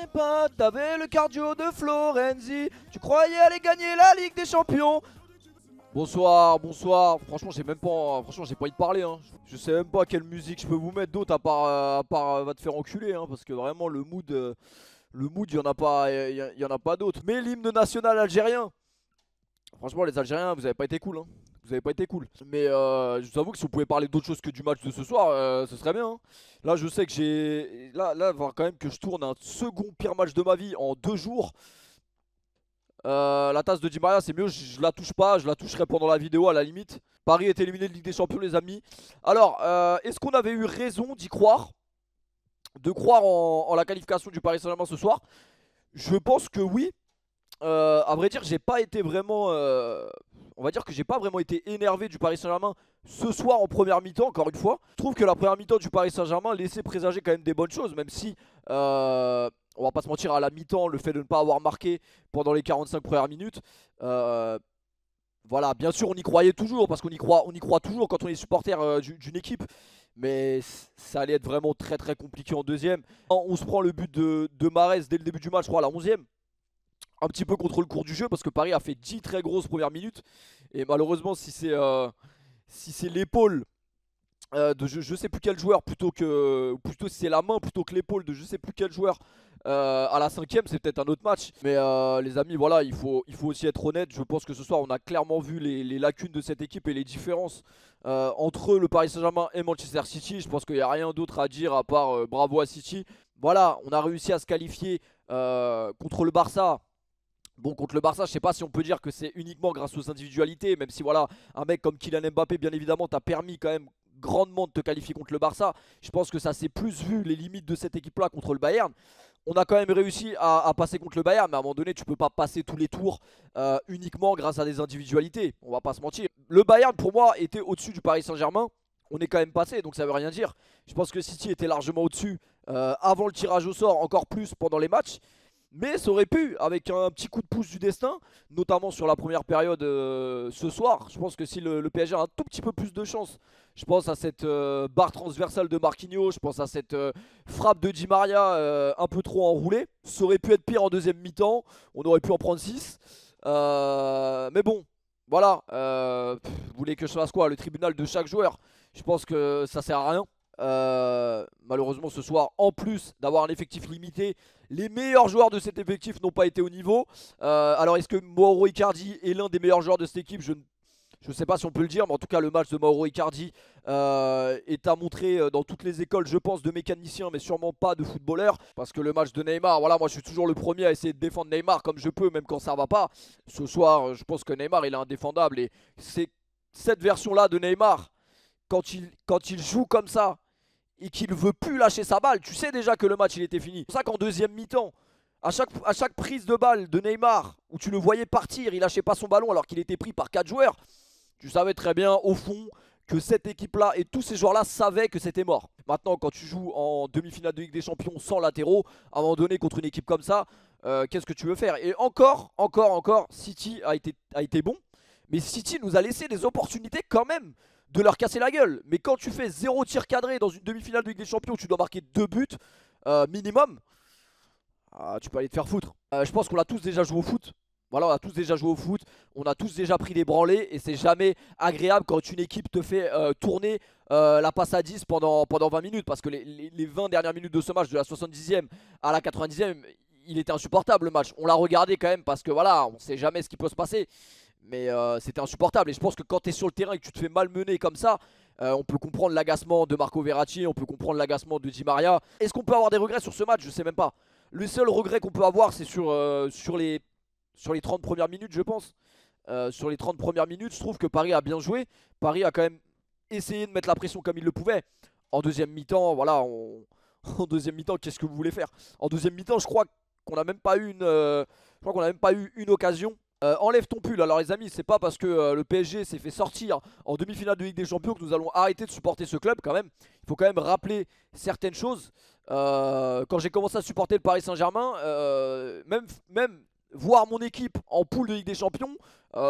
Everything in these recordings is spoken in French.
pas, t'avais le cardio de Florenzi. Tu croyais aller gagner la Ligue des Champions. Bonsoir, bonsoir. Franchement, j'ai même pas, franchement, j'ai pas envie de parler. Hein. Je sais même pas quelle musique je peux vous mettre d'autre à part va te faire enculer, hein, parce que vraiment le mood, y en a pas, y en a pas d'autre. Mais l'hymne national algérien. Franchement, les Algériens, vous avez pas été cool, hein. Vous avez pas été cool. Mais je vous avoue que si vous pouvez parler d'autre chose que du match de ce soir, ce serait bien. Hein. Là, je sais que j'ai, là, voir quand même que je tourne un second pire match de ma vie en 2 jours. La tasse de Di Maria, c'est mieux, je la touche pas, je la toucherai pendant la vidéo à la limite. Paris est éliminé de Ligue des Champions, les amis. Alors, est-ce qu'on avait eu raison d'y croire? De croire en la qualification du Paris Saint-Germain ce soir? Je pense que oui. À vrai dire, j'ai pas été vraiment. On va dire que j'ai pas vraiment été énervé du Paris Saint-Germain ce soir en première mi-temps, encore une fois. Je trouve que la première mi-temps du Paris Saint-Germain laissait présager quand même des bonnes choses, même si. On va pas se mentir, à la mi-temps, le fait de ne pas avoir marqué pendant les 45 premières minutes. Voilà, bien sûr, on y croyait toujours, parce qu'on y croit toujours quand on est supporter d'une équipe. Mais ça allait être vraiment très très compliqué en deuxième. On se prend le but de Mahrez dès le début du match, je crois, à la 11e. Un petit peu contre le cours du jeu parce que Paris a fait 10 très grosses premières minutes. Et malheureusement, si c'est l'épaule de je sais plus quel joueur plutôt si c'est la main plutôt que l'épaule de je sais plus quel joueur à la 5ème, c'est peut-être un autre match. Mais les amis, voilà, il faut aussi être honnête. Je pense que ce soir, on a clairement vu les lacunes de cette équipe et les différences entre le Paris Saint-Germain et Manchester City. Je pense qu'il n'y a rien d'autre à dire à part bravo à City. Voilà, on a réussi à se qualifier contre le Barça. Bon, contre le Barça, je sais pas si on peut dire que c'est uniquement grâce aux individualités, même si voilà, un mec comme Kylian Mbappé, bien évidemment, t'a permis quand même grandement de te qualifier contre le Barça. Je pense que ça s'est plus vu les limites de cette équipe-là contre le Bayern. On a quand même réussi à passer contre le Bayern, mais à un moment donné, tu peux pas passer tous les tours uniquement grâce à des individualités. On va pas se mentir. Le Bayern, pour moi, était au-dessus du Paris Saint-Germain. On est quand même passé, donc ça veut rien dire. Je pense que City était largement au-dessus avant le tirage au sort, encore plus pendant les matchs. Mais ça aurait pu, avec un petit coup de pouce du destin, notamment sur la première période ce soir. Je pense que si le PSG a un tout petit peu plus de chance, je pense à cette barre transversale de Marquinhos, je pense à cette frappe de Di Maria un peu trop enroulée. Ça aurait pu être pire en deuxième mi-temps, on aurait pu en prendre 6. Mais bon, voilà, vous voulez que je fasse quoi? Le tribunal de chaque joueur, je pense que ça sert à rien. Malheureusement ce soir, en plus d'avoir un effectif limité, les meilleurs joueurs de cet effectif n'ont pas été au niveau. Alors est-ce que Mauro Icardi est l'un des meilleurs joueurs de cette équipe? Je ne sais pas si on peut le dire, mais en tout cas le match de Mauro Icardi est à montrer dans toutes les écoles, je pense, de mécaniciens, mais sûrement pas de footballeurs. Parce que le match de Neymar, voilà, moi je suis toujours le premier à essayer de défendre Neymar comme je peux, même quand ça va pas. Ce soir, je pense que Neymar il est indéfendable, et c'est cette version-là de Neymar, quand il joue comme ça et qu'il veut plus lâcher sa balle, tu sais déjà que le match il était fini. C'est pour ça qu'en deuxième mi-temps, à chaque prise de balle de Neymar, où tu le voyais partir, il lâchait pas son ballon alors qu'il était pris par 4 joueurs, tu savais très bien au fond que cette équipe-là et tous ces joueurs-là savaient que c'était mort. Maintenant, quand tu joues en demi-finale de Ligue des Champions sans latéraux, à un moment donné contre une équipe comme ça, qu'est-ce que tu veux faire? Et encore, City a été bon, mais City nous a laissé des opportunités quand même de leur casser la gueule. Mais quand tu fais 0 tir cadré dans une demi-finale de Ligue des Champions, tu dois marquer 2 buts minimum, tu peux aller te faire foutre. Je pense qu'on a tous déjà joué au foot. Voilà, on a tous déjà joué au foot, on a tous déjà pris des branlées, et c'est jamais agréable quand une équipe te fait tourner la passe à 10 pendant 20 minutes. Parce que les 20 dernières minutes de ce match, de la 70e à la 90e, il était insupportable le match. On l'a regardé quand même parce que voilà, on sait jamais ce qui peut se passer. Mais c'était insupportable, et je pense que quand tu es sur le terrain et que tu te fais malmener comme ça, on peut comprendre l'agacement de Marco Verratti, on peut comprendre l'agacement de Di Maria. Est-ce qu'on peut avoir des regrets sur ce match? Je sais même pas. Le seul regret qu'on peut avoir, c'est sur les 30 premières minutes, je pense. Sur les 30 premières minutes, je trouve que Paris a bien joué. Paris a quand même essayé de mettre la pression comme il le pouvait. En deuxième mi-temps, voilà, en deuxième mi-temps, qu'est-ce que vous voulez faire? En deuxième mi-temps, je crois qu'on n'a même pas eu une occasion. Enlève ton pull. Alors les amis, c'est pas parce que le PSG s'est fait sortir en demi-finale de Ligue des Champions que nous allons arrêter de supporter ce club quand même. Il faut quand même rappeler certaines choses. Quand j'ai commencé à supporter le Paris Saint-Germain, même voir mon équipe en poule de Ligue des Champions,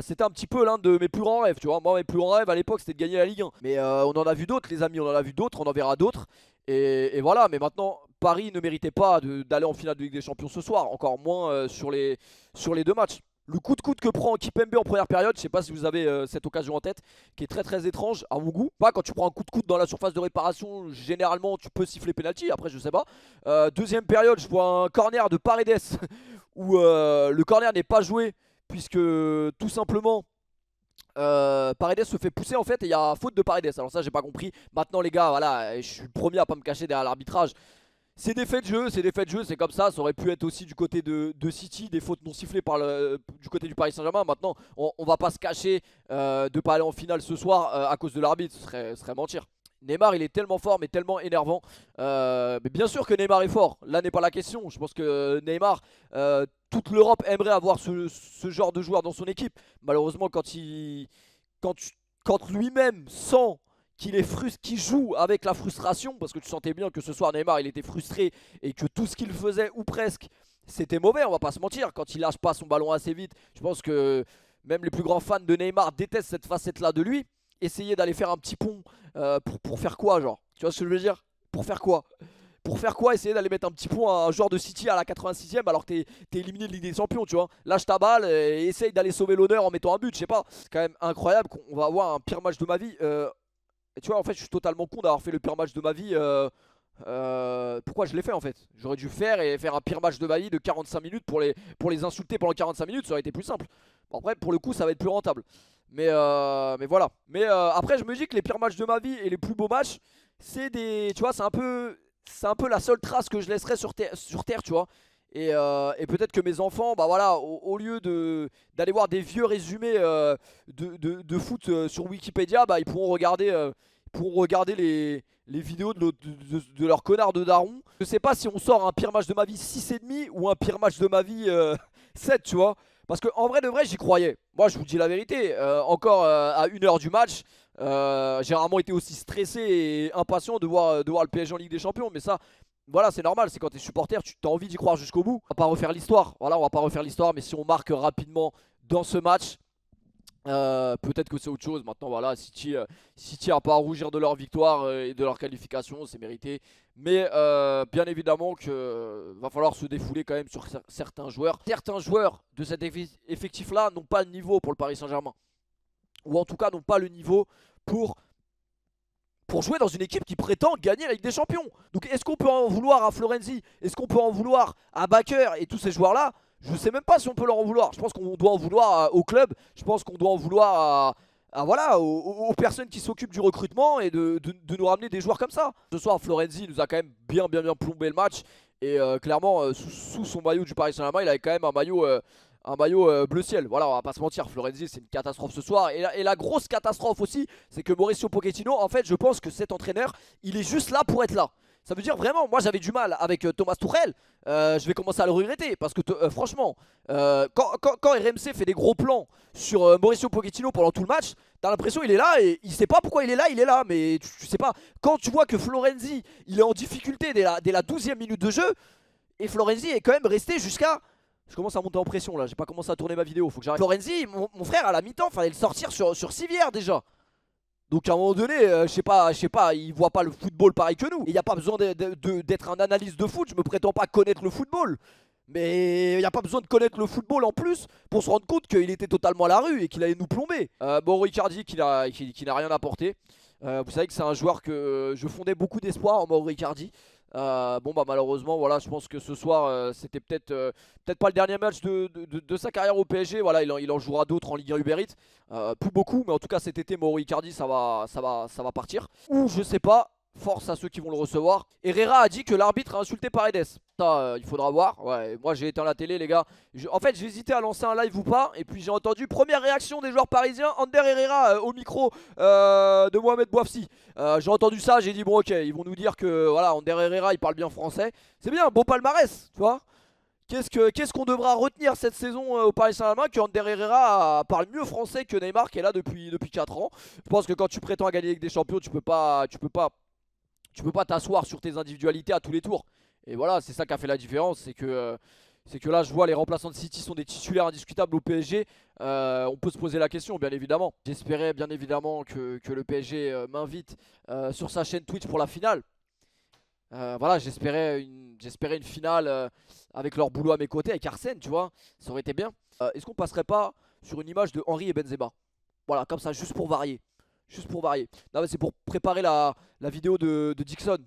c'était un petit peu l'un de mes plus grands rêves, tu vois. Moi, mes plus grands rêves à l'époque, c'était de gagner la Ligue 1. Mais on en a vu d'autres, les amis, on en a vu d'autres, on en verra d'autres. Et voilà, mais maintenant, Paris ne méritait pas d'aller en finale de Ligue des Champions ce soir, encore moins sur les deux matchs. Le coup de coude que prend Kimpembe en première période, je sais pas si vous avez cette occasion en tête, qui est très très étrange à mon goût. Pas quand tu prends un coup de coude dans la surface de réparation, généralement tu peux siffler penalty, après je sais pas. Deuxième période, je vois un corner de Paredes où le corner n'est pas joué, puisque tout simplement Paredes se fait pousser en fait et il y a faute de Paredes. Alors ça j'ai pas compris. Maintenant les gars, voilà, je suis le premier à pas me cacher derrière l'arbitrage. C'est des faits de jeu, c'est comme ça aurait pu être aussi du côté de City, des fautes non sifflées du côté du Paris Saint-Germain. Maintenant, on va pas se cacher de pas aller en finale ce soir à cause de l'arbitre, ce serait mentir. Neymar il est tellement fort mais tellement énervant. Mais bien sûr que Neymar est fort, là n'est pas la question. Je pense que Neymar, toute l'Europe aimerait avoir ce genre de joueur dans son équipe. Malheureusement quand, quand lui-même sent qu'il joue avec la frustration, parce que tu sentais bien que ce soir Neymar il était frustré et que tout ce qu'il faisait ou presque c'était mauvais, on va pas se mentir. Quand il lâche pas son ballon assez vite, je pense que même les plus grands fans de Neymar détestent cette facette là de lui. Essayer d'aller faire un petit pont pour faire quoi, genre, tu vois ce que je veux dire? Pour faire quoi? Pour faire quoi? Essayer d'aller mettre un petit pont à un joueur de City à la 86e alors que t'es éliminé de Ligue des Champions, tu vois. Lâche ta balle et essaye d'aller sauver l'honneur en mettant un but, je sais pas. C'est quand même incroyable qu'on va avoir un pire match de ma vie. Et tu vois, en fait, je suis totalement con d'avoir fait le pire match de ma vie. Pourquoi je l'ai fait en fait? J'aurais dû faire un pire match de ma vie de 45 minutes pour les insulter pendant 45 minutes, ça aurait été plus simple. Bon, après, pour le coup, ça va être plus rentable. Mais voilà. Mais après, je me dis que les pires matchs de ma vie et les plus beaux matchs, c'est des. Tu vois, c'est un peu la seule trace que je laisserai sur terre, tu vois. Et peut-être que mes enfants, bah voilà, au lieu d'aller voir des vieux résumés de foot sur Wikipédia, bah ils pourront regarder les vidéos de leur connard de daron. Je sais pas si on sort un pire match de ma vie 6,5 ou un pire match de ma vie 7, tu vois. Parce qu'en vrai de vrai, j'y croyais. Moi, je vous dis la vérité. Encore à 1 heure du match, j'ai rarement été aussi stressé et impatient de voir le PSG en Ligue des Champions. Mais ça, voilà, c'est normal. C'est quand t'es supporter, tu as envie d'y croire jusqu'au bout. On va pas refaire l'histoire. Voilà, on va pas refaire l'histoire. Mais si on marque rapidement dans ce match, peut-être que c'est autre chose. Maintenant, voilà, City a pas à rougir de leur victoire et de leur qualification, c'est mérité. Mais bien évidemment que va falloir se défouler quand même sur certains joueurs. Certains joueurs de cet effectif-là n'ont pas le niveau pour le Paris Saint-Germain. Ou en tout cas n'ont pas le niveau pour jouer dans une équipe qui prétend gagner la Ligue des Champions. Donc est-ce qu'on peut en vouloir à Florenzi? Est-ce qu'on peut en vouloir à Bakker et tous ces joueurs-là? Je sais même pas si on peut leur en vouloir. Je pense qu'on doit en vouloir au club. Je pense qu'on doit en vouloir voilà, aux personnes qui s'occupent du recrutement et de nous ramener des joueurs comme ça. Ce soir, Florenzi nous a quand même bien plombé le match. Et clairement, sous son maillot du Paris Saint-Germain, il avait quand même un maillot bleu ciel. Voilà, on va pas se mentir, Florenzi c'est une catastrophe ce soir. Et la grosse catastrophe aussi, c'est que Mauricio Pochettino, en fait, je pense que cet entraîneur, il est juste là pour être là. Ça veut dire vraiment, moi j'avais du mal avec Thomas Tuchel. Je vais commencer à le regretter parce que franchement, quand RMC fait des gros plans sur Mauricio Pochettino pendant tout le match, t'as l'impression qu'il est là et il sait pas pourquoi il est là, mais tu sais pas. Quand tu vois que Florenzi il est en difficulté dès la 12e minute de jeu, et Florenzi est quand même resté jusqu'à. Je commence à monter en pression là, j'ai pas commencé à tourner ma vidéo, faut que j'arrête. Florenzi, mon frère à la mi-temps, fallait le sortir sur civière déjà. Donc à un moment donné, je sais pas, il voit pas le football pareil que nous. Il n'y a pas besoin d'être un analyste de foot, je me prétends pas connaître le football. Mais il n'y a pas besoin de connaître le football en plus pour se rendre compte qu'il était totalement à la rue et qu'il allait nous plomber. Mauro Icardi qui n'a rien apporté. Vous savez que c'est un joueur que je fondais beaucoup d'espoir en Mauro Icardi. Bon bah malheureusement voilà, je pense que ce soir c'était peut-être pas le dernier match de sa carrière au PSG. Voilà, il en jouera d'autres en Ligue 1 Uber Eats, plus beaucoup, mais en tout cas cet été Mauro Icardi ça va partir. Ou je sais pas, force à ceux qui vont le recevoir. Herrera a dit que l'arbitre a insulté Paredes. Ça il faudra voir. Ouais, moi j'ai éteint la télé les gars. En fait j'ai hésité à lancer un live ou pas. Et puis j'ai entendu première réaction des joueurs parisiens, Ander Herrera au micro de Mohamed Bouafsi. J'ai entendu ça, j'ai dit bon ok, ils vont nous dire que voilà, Ander Herrera il parle bien français. C'est bien, beau palmarès, tu vois. Qu'est-ce qu'on devra retenir cette saison au Paris Saint-Germain? Que Ander Herrera parle mieux français que Neymar qui est là depuis 4 ans. Je pense que quand tu prétends à gagner avec des champions, tu peux pas t'asseoir sur tes individualités à tous les tours. Et voilà, c'est ça qui a fait la différence. C'est que là, je vois les remplaçants de City sont des titulaires indiscutables au PSG. On peut se poser la question, bien évidemment. J'espérais bien évidemment que le PSG m'invite sur sa chaîne Twitch pour la finale. Voilà, j'espérais une finale avec leur boulot à mes côtés, avec Arsène, tu vois. Ça aurait été bien. Est-ce qu'on passerait pas sur une image de Henry et Benzema? Voilà, comme ça, juste pour varier. Juste pour varier. Non, mais c'est pour préparer la vidéo de Dixon.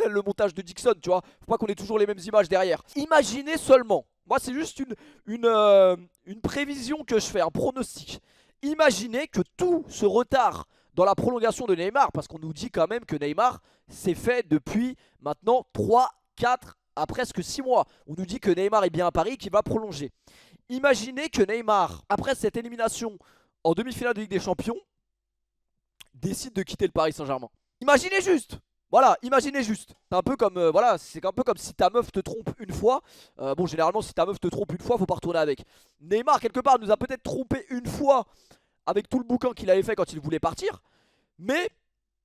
Le montage de Dixon, tu vois. Faut pas qu'on ait toujours les mêmes images derrière. Imaginez seulement. Moi, c'est juste une prévision que je fais, un pronostic. Imaginez que tout ce retard dans la prolongation de Neymar, parce qu'on nous dit quand même que Neymar s'est fait depuis maintenant 3, 4, à presque 6 mois. On nous dit que Neymar est bien à Paris, qu'il va prolonger. Imaginez que Neymar, après cette élimination en demi-finale de Ligue des Champions, décide de quitter le Paris Saint-Germain. Imaginez juste. Voilà, imaginez juste. C'est un peu comme voilà, c'est un peu comme si ta meuf te trompe une fois. Bon, généralement, si ta meuf te trompe une fois, faut pas retourner avec. Neymar, quelque part, nous a peut-être trompé une fois avec tout le bouquin qu'il avait fait quand il voulait partir. Mais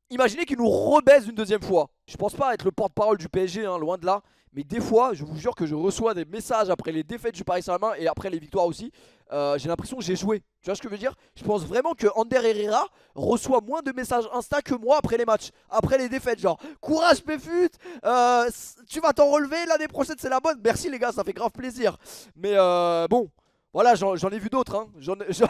imaginez qu'il nous rebaise une deuxième fois. Je pense pas être le porte-parole du PSG, hein, loin de là. Mais des fois, je vous jure que je reçois des messages après les défaites du Paris Saint-Germain et après les victoires aussi. J'ai l'impression que j'ai joué. Tu vois ce que je veux dire? Je pense vraiment que Ander Herrera reçoit moins de messages Insta que moi après les matchs, après les défaites. Genre, courage Péfut, tu vas t'en relever, l'année prochaine c'est la bonne. Merci les gars, ça fait grave plaisir. Mais bon, voilà, j'en ai vu d'autres. Hein. J'en ai vu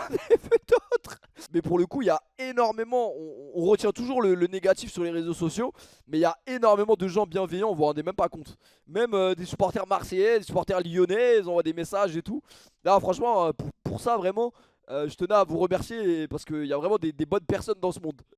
d'autres. Mais pour le coup, il y a énormément, on retient toujours le négatif sur les réseaux sociaux, mais il y a énormément de gens bienveillants, on vous rendez même pas compte. Même des supporters marseillais, des supporters lyonnais, ils envoient des messages et tout. Là, franchement, pour ça, vraiment, je tenais à vous remercier parce qu'il y a vraiment des bonnes personnes dans ce monde.